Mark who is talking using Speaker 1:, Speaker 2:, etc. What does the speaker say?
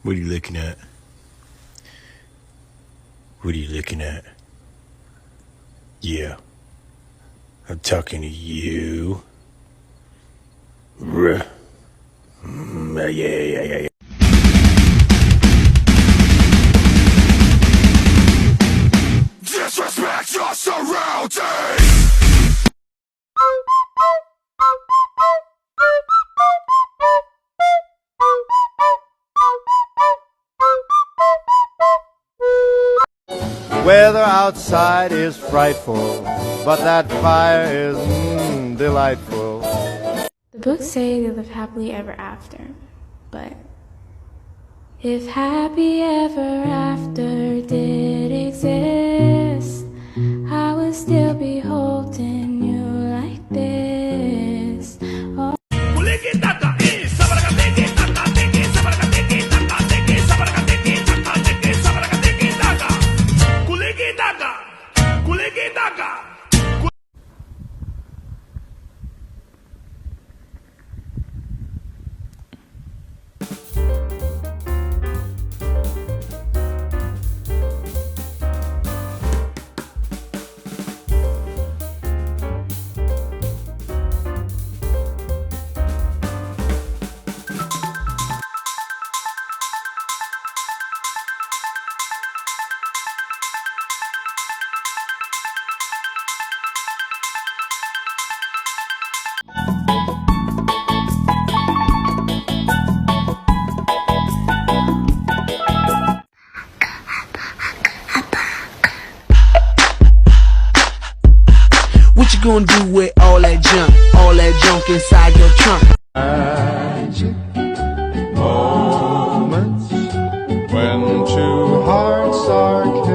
Speaker 1: What are you looking at? What are you looking at? Yeah. I'm talking to you. Yeah, yeah, yeah, yeah. Disrespect your surroundings!
Speaker 2: Weather outside is frightful, but that fire is delightful.
Speaker 3: The books say they live happily ever after, but if happy ever after did exist, I would still be holding you like this. Oh.
Speaker 4: What you gonna do with all that junk inside your trunk?
Speaker 2: Magic moments when two